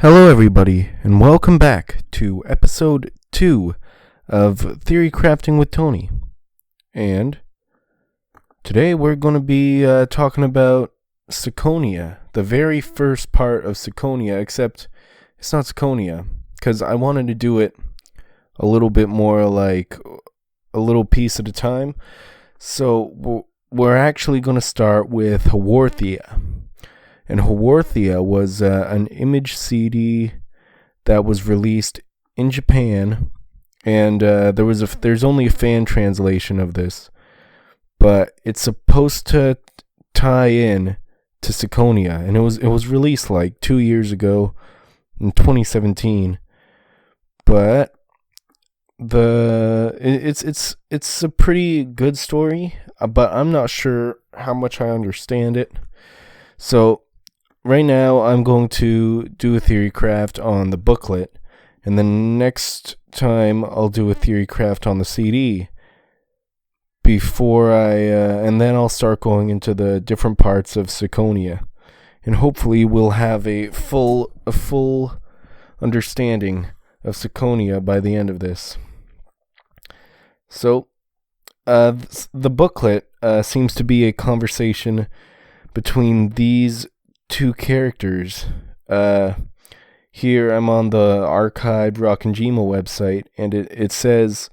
Hello, everybody, and welcome back to episode 2 of Theory Crafting with Tony. And today we're going to be talking about Ciconia, the very first part of Ciconia, except it's not Ciconia, because I wanted to do it a little bit more like a little piece at a time. So we're actually going to start with Haworthia. And Haworthia was an image CD that was released in Japan, and there's only a fan translation of this, but it's supposed to tie in to Ciconia, and it was released like 2 years ago in 2017. But it's a pretty good story, but I'm not sure how much I understand it. So right now, I'm going to do a theory craft on the booklet, and then next time I'll do a theory craft on the CD. And then I'll start going into the different parts of Ciconia, and hopefully we'll have a full understanding of Ciconia by the end of this. So, the booklet seems to be a conversation between these two characters. Here I'm on the archived Rockinjima website, and it says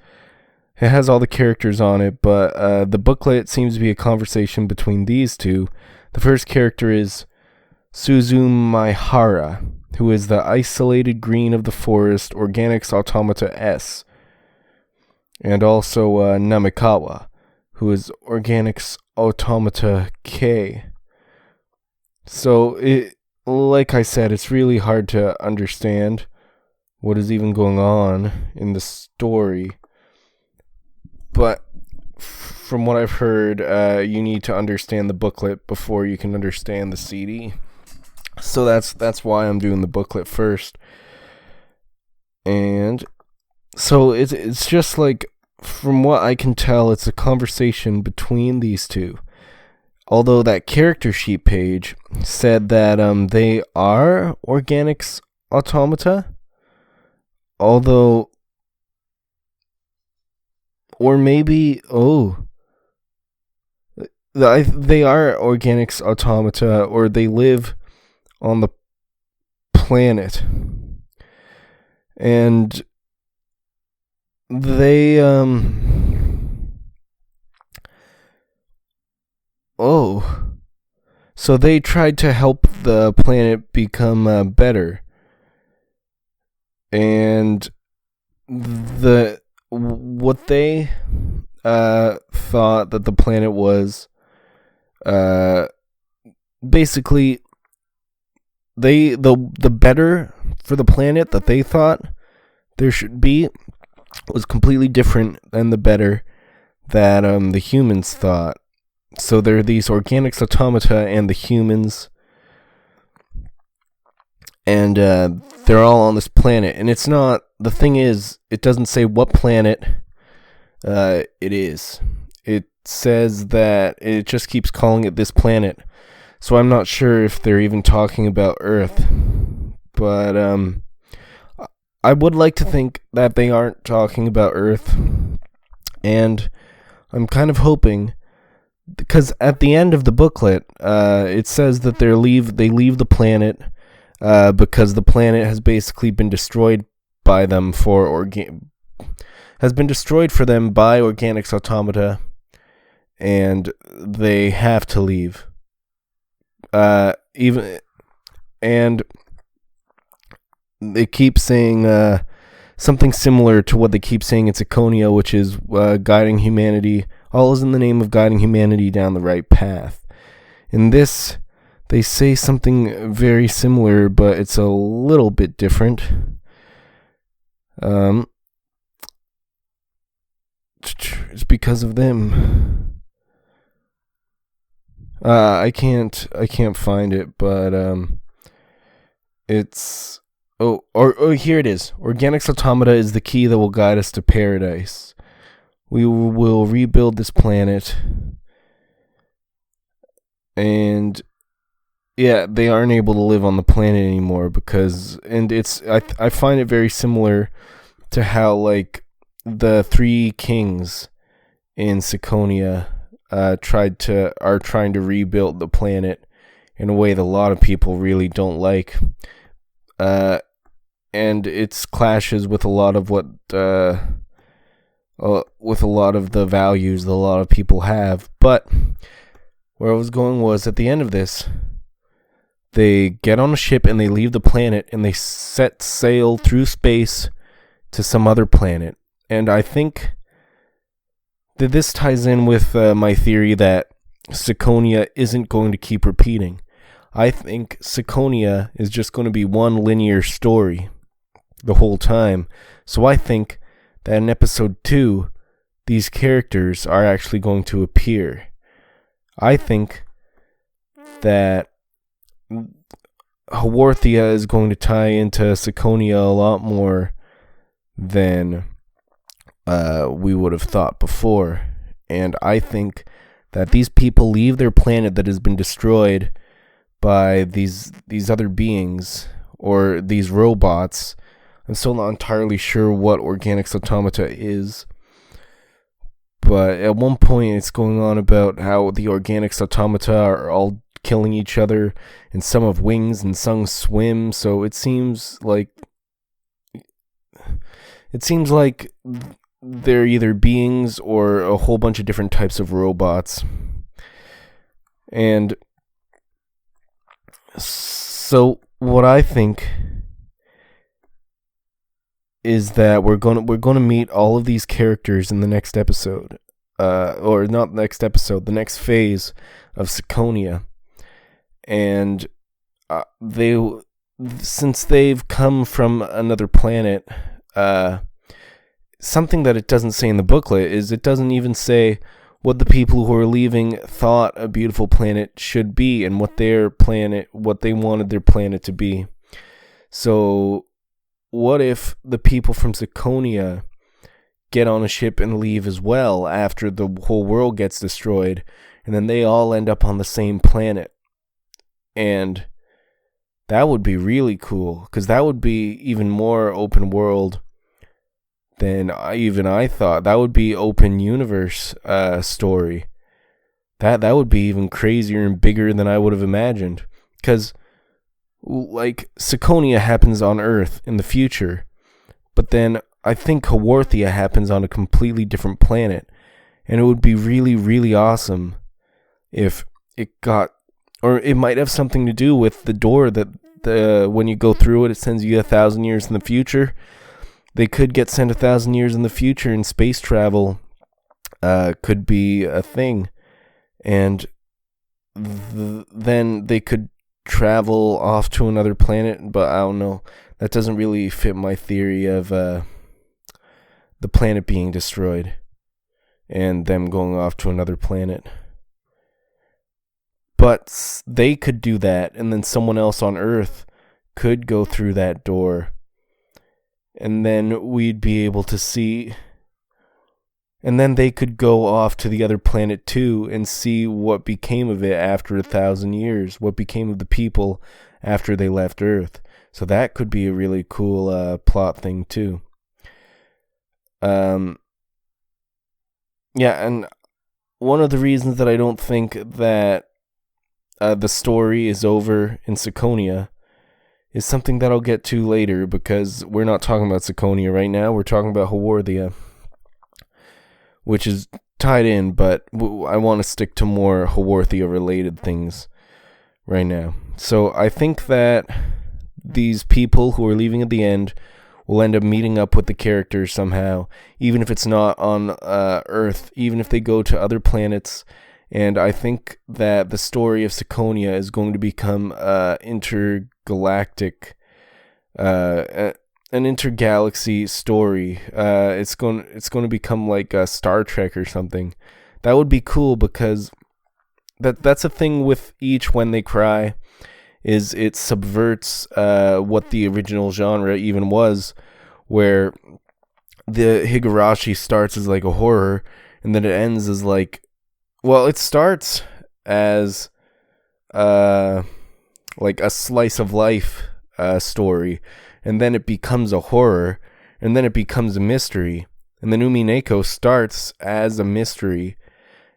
it has all the characters on it, but the booklet seems to be a conversation between these two. The first character is Suzumaihara, who is the isolated green of the forest Organics Automata S, and also Namikawa, who is Organics Automata K. So, like I said, it's really hard to understand what is even going on in the story. But from what I've heard, you need to understand the booklet before you can understand the CD. So that's why I'm doing the booklet first. And so it's just like, from what I can tell, it's a conversation between these two. Although that character sheet page said that they are Organics Automata, or maybe they are Organics Automata, or they live on the planet, and they so they tried to help the planet become better. And what they thought that the planet was, basically, the better for the planet that they thought there should be was completely different than the better that the humans thought. So there are these Organics Automata and the humans, and they're all on this planet. And it's not, the thing is, it doesn't say what planet it is. It says that it just keeps calling it this planet. So I'm not sure if they're even talking about Earth. But I would like to think that they aren't talking about Earth. And I'm kind of hoping, because at the end of the booklet, it says that they leave the planet because the planet has basically been destroyed by them for Organics Automata, and they have to leave. And they keep saying something similar to what they keep saying in Ciconia, which is guiding humanity. All is in the name of guiding humanity down the right path. In this, they say something very similar, but it's a little bit different. It's because of them. I can't find it, but it's here it is. Organics Automata is the key that will guide us to paradise. We will rebuild this planet, and yeah, they aren't able to live on the planet anymore and I find it very similar to how like the three kings in Ciconia are trying to rebuild the planet in a way that a lot of people really don't like. And it's clashes with a lot of with a lot of the values that a lot of people have. But where I was going was at the end of this, they get on a ship and they leave the planet and they set sail through space to some other planet. And I think that this ties in with my theory that Ciconia isn't going to keep repeating. I think Ciconia is just going to be one linear story the whole time. So I think that in episode 2, these characters are actually going to appear. I think that Haworthia is going to tie into Ciconia a lot more than we would have thought before. And I think that these people leave their planet that has been destroyed by these other beings or these robots. I'm still not entirely sure what organics automata is, but at one point it's going on about how the organics automata are all killing each other, and some have wings and some swim. So it seems like they're either beings or a whole bunch of different types of robots. And so what I think is that we're gonna meet all of these characters in the next episode, or not next episode, the next phase of Ciconia, and since they've come from another planet, something that it doesn't say in the booklet is it doesn't even say what the people who are leaving thought a beautiful planet should be and what they wanted their planet to be. So what if the people from Ciconia get on a ship and leave as well after the whole world gets destroyed, and then they all end up on the same planet? And that would be really cool, because that would be even more open world than I thought. That would be open universe story. That would be even crazier and bigger than I would have imagined. Because like Ciconia happens on Earth in the future, but then I think Haworthia happens on a completely different planet, and it would be really, really awesome if it got, or it might have something to do with the door that when you go through it sends you 1,000 years in the future. They could get sent 1,000 years in the future, and space travel could be a thing, and then they could travel off to another planet. But I don't know, that doesn't really fit my theory of the planet being destroyed and them going off to another planet. But they could do that, and then someone else on Earth could go through that door, and then we'd be able to see, and then they could go off to the other planet too and see what became of it after 1,000 years, what became of the people after they left Earth. So that could be a really cool plot thing too. Yeah, and one of the reasons that I don't think that the story is over in Ciconia is something that I'll get to later, because we're not talking about Ciconia right now. We're talking about Haworthia, which is tied in, but I want to stick to more Haworthia related things right now. So I think that these people who are leaving at the end will end up meeting up with the characters somehow, even if it's not on Earth, even if they go to other planets. And I think that the story of Ciconia is going to become intergalactic, an intergalaxy story. It's going to become like a Star Trek or something. That would be cool, because that's a thing with Each When They Cry, is it subverts what the original genre even was, where the Higurashi starts as like a horror, and then it ends as like, well, it starts as like a slice of life story, and then it becomes a horror, and then it becomes a mystery, and then Umineko starts as a mystery,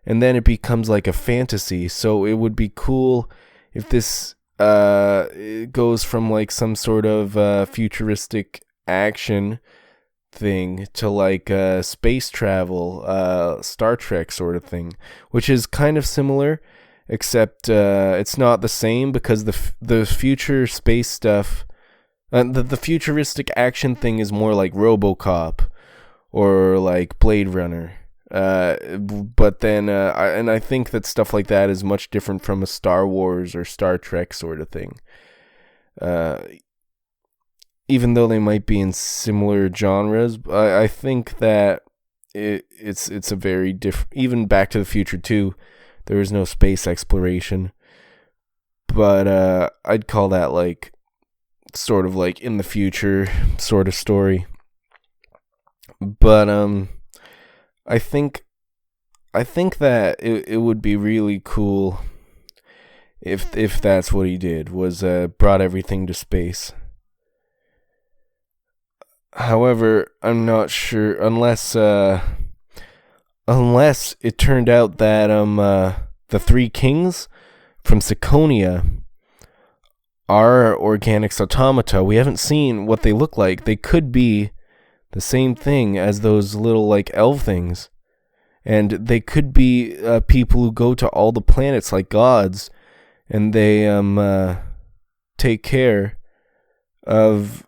and then it becomes like a fantasy. So it would be cool if this it goes from like some sort of futuristic action thing to like space travel, Star Trek sort of thing, which is kind of similar, except it's not the same, because the future space stuff, the futuristic action thing is more like RoboCop or like Blade Runner. But then I think that stuff like that is much different from a Star Wars or Star Trek sort of thing. Even though they might be in similar genres, I think that it's a very different. Even Back to the Future 2, there was no space exploration, but I'd call that like sort of like in the future sort of story. But I think that it would be really cool if that's what he did, was brought everything to space. However, I'm not sure, unless it turned out that the three kings from Ciconia are organics automata. We haven't seen what they look like. They could be the same thing as those little like elf things, and they could be people who go to all the planets like gods, and they take care of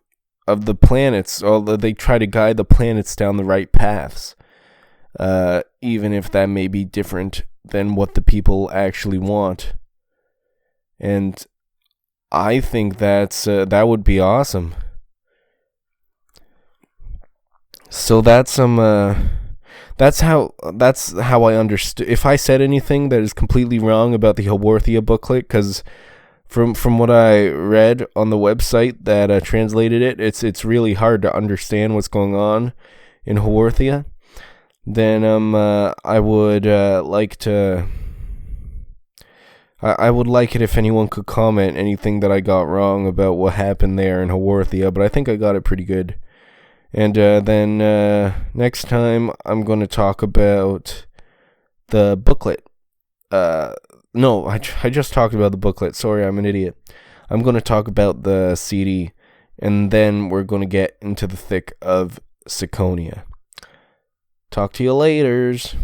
the planets, although they try to guide the planets down the right paths, even if that may be different than what the people actually want. And I think that would be awesome. So that's how I understood. If I said anything that is completely wrong about the Haworthia booklet, because from what I read on the website that translated it, it's really hard to understand what's going on in Haworthia. Then I would like to. I would like it if anyone could comment anything that I got wrong about what happened there in Haworthia, but I think I got it pretty good. And then next time I'm going to talk about the booklet. No, I just talked about the booklet. Sorry, I'm an idiot. I'm going to talk about the CD, and then we're going to get into the thick of Ciconia. Talk to you laters.